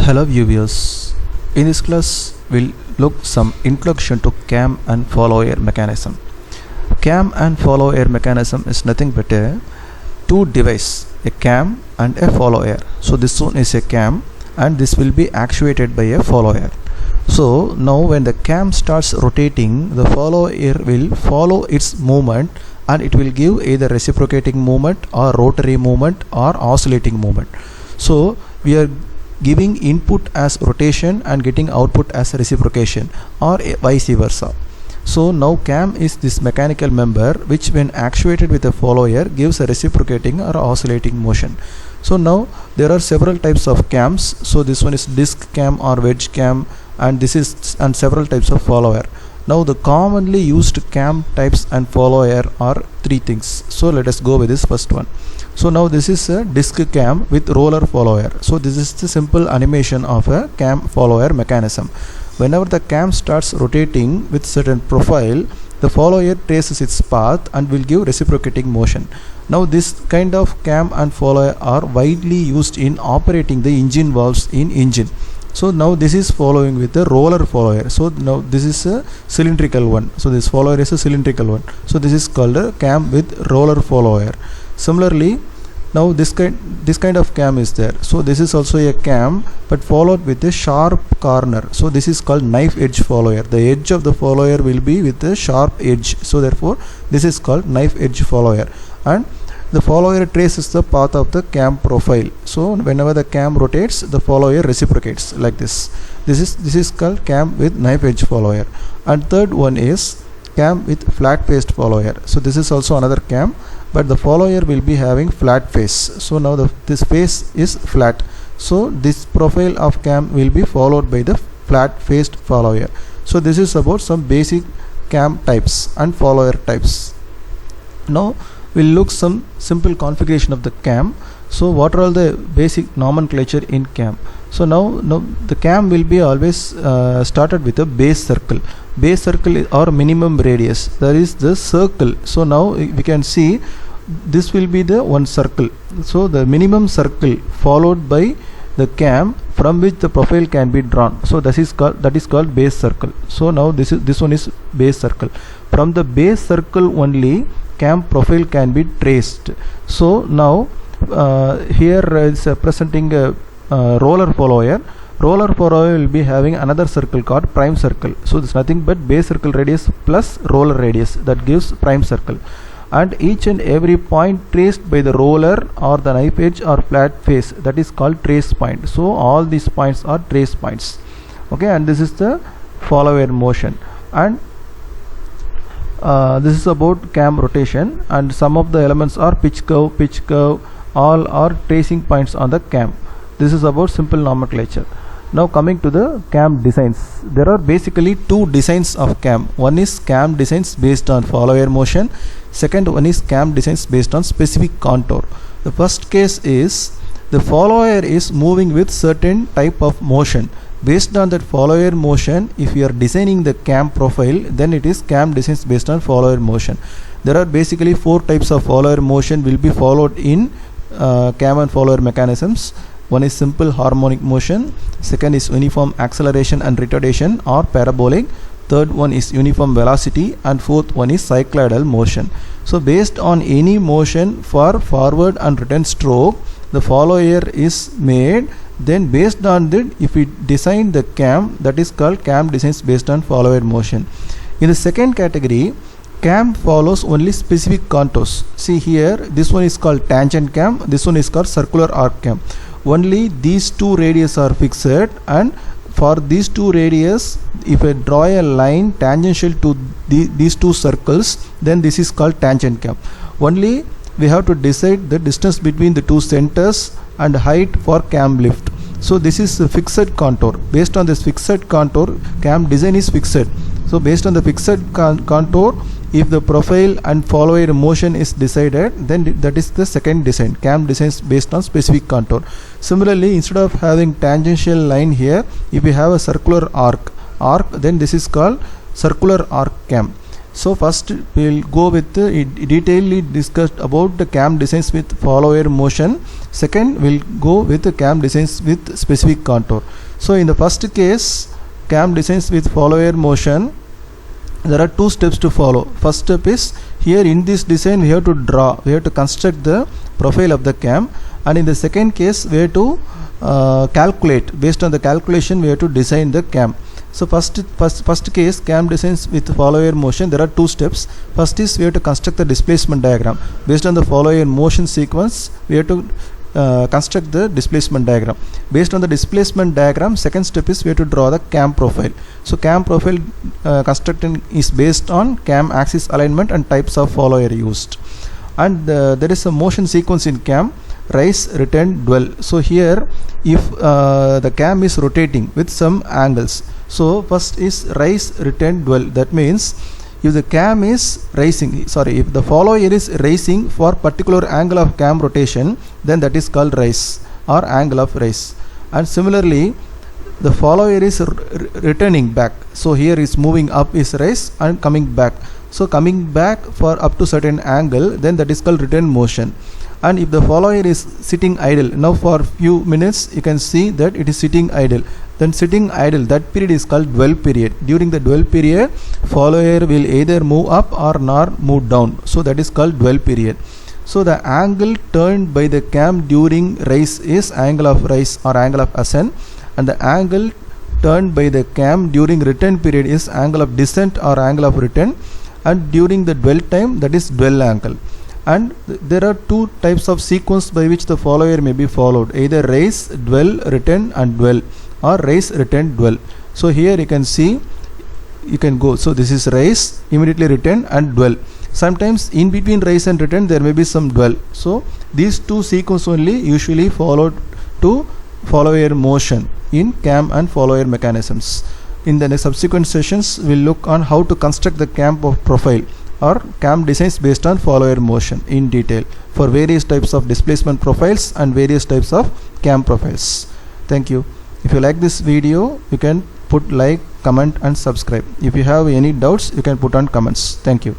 Hello viewers, in this class we'll look some introduction to cam and follower mechanism. Cam and follower mechanism is nothing but a two device, a cam and a follower. So this one is a cam and this will be actuated by a follower. So now when the cam starts rotating, the follower will follow its movement and it will give either reciprocating movement or rotary movement or oscillating movement. So we are giving input as rotation and getting output as reciprocation or vice versa. So now cam is this mechanical member which when actuated with a follower gives a reciprocating or oscillating motion. So now there are several types of cams. So this one is disc cam or wedge cam, and this is and several types of follower. Now the commonly used cam types and follower are three things. So let us go with this first one. So now this is a disc cam with roller follower. So this is the simple animation of a cam follower mechanism. Whenever the cam starts rotating with certain profile, the follower traces its path and will give reciprocating motion. Now this kind of cam and follower are widely used in operating the engine valves in engine. So now this is following with the roller follower. So now this is a cylindrical one. So this follower is a cylindrical one. So this is called a cam with roller follower. Similarly, now this kind of cam is there. So this is also a cam but followed with a sharp corner. So this is called knife edge follower. The edge of the follower will be with a sharp edge. So therefore this is called knife edge follower. And the follower traces the path of the cam profile. So whenever the cam rotates, the follower reciprocates like this. This is called cam with knife edge follower. And third one is cam with flat faced follower. So this is also another cam, but the follower will be having flat face. So now this face is flat. So this profile of cam will be followed by the flat faced follower. So this is about some basic cam types and follower types. Now we'll look some simple configuration of the cam. So what are all the basic nomenclature in cam? So now the cam will be always started with a base circle. Base circle or minimum radius, there is the circle. So now we can see this will be the one circle. So the minimum circle followed by the cam from which the profile can be drawn. So that is called base circle. So now this one is base circle. From the base circle only cam profile can be traced. So now here is presenting a roller follower. Roller follower will be having another circle called prime circle. So this is nothing but base circle radius plus roller radius, that gives prime circle. And each and every point traced by the roller or the knife edge or flat face, that is called trace point. So all these points are trace points. Okay, and this is the follower motion. And this is about cam rotation, and some of the elements are pitch curve, all are tracing points on the cam. This is about simple nomenclature. Now coming to the cam designs, there are basically two designs of cam. One is cam designs based on follower motion. Second one is cam designs based on specific contour. The first case is the follower is moving with certain type of motion. Based on that follower motion, if you are designing the cam profile, then it is cam designs based on follower motion. There are basically four types of follower motion will be followed in cam and follower mechanisms. One is simple harmonic motion, second is uniform acceleration and retardation or parabolic, third one is uniform velocity, and fourth one is cycloidal motion. So based on any motion for forward and return stroke, the follower is made. Then based on that, if we design the cam, that is called cam designs based on follower motion. In the second category, cam follows only specific contours. See here, this one is called tangent cam, this one is called circular arc cam. Only these two radius are fixed, and for these two radius, if I draw a line tangential to these two circles, then this is called tangent cam. Only we have to decide the distance between the two centers and height for cam lift. So this is a fixed contour. Based on this fixed contour, cam design is fixed. So based on the fixed contour, if the profile and follower motion is decided, then that is the second design, cam designs based on specific contour. Similarly, instead of having tangential line here, if we have a circular arc, then this is called circular arc cam. So first we will go with detailedly discussed about the cam designs with follower motion. Second we'll go with the cam designs with specific contour. So in the first case, cam designs with follower motion, there are two steps to follow. First step is, here in this design we have to draw, we have to construct the profile of the cam, and in the second case we have to calculate. Based on the calculation we have to design the cam. So first case, cam designs with follower motion, there are two steps. First is we have to construct the displacement diagram. Based on the follower motion sequence we have to construct the displacement diagram. Based on the displacement diagram, second step is we have to draw the cam profile. So cam profile constructing is based on cam axis alignment and types of follower used. And there is a motion sequence in cam: rise, return, dwell. So here if the cam is rotating with some angles, so first is rise, return, dwell. That means if the cam is rising, if the follower is rising for particular angle of cam rotation, then that is called rise or angle of rise. And similarly the follower is returning back, so here is moving up is rise and coming back. So coming back for up to certain angle, then that is called return motion. And if the follower is sitting idle, now for few minutes you can see that it is sitting idle, then sitting idle, that period is called dwell period. During the dwell period, follower will either move up or not move down, so that is called dwell period. So the angle turned by the cam during rise is angle of rise or angle of ascent, and the angle turned by the cam during return period is angle of descent or angle of return, and during the dwell time, that is dwell angle. And there are two types of sequence by which the follower may be followed: either rise, dwell, return and dwell, or rise, return, dwell. So here you can see, you can go, so this is rise, immediately return and dwell. Sometimes in between rise and return there may be some dwell. So these two sequence only usually followed to follower motion in cam and follower mechanisms. In the subsequent sessions we'll look on how to construct the cam profile or cam designs based on follower motion in detail for various types of displacement profiles and various types of cam profiles. Thank you. If you like this video, you can put like, comment and subscribe. If you have any doubts, you can put on comments. Thank you.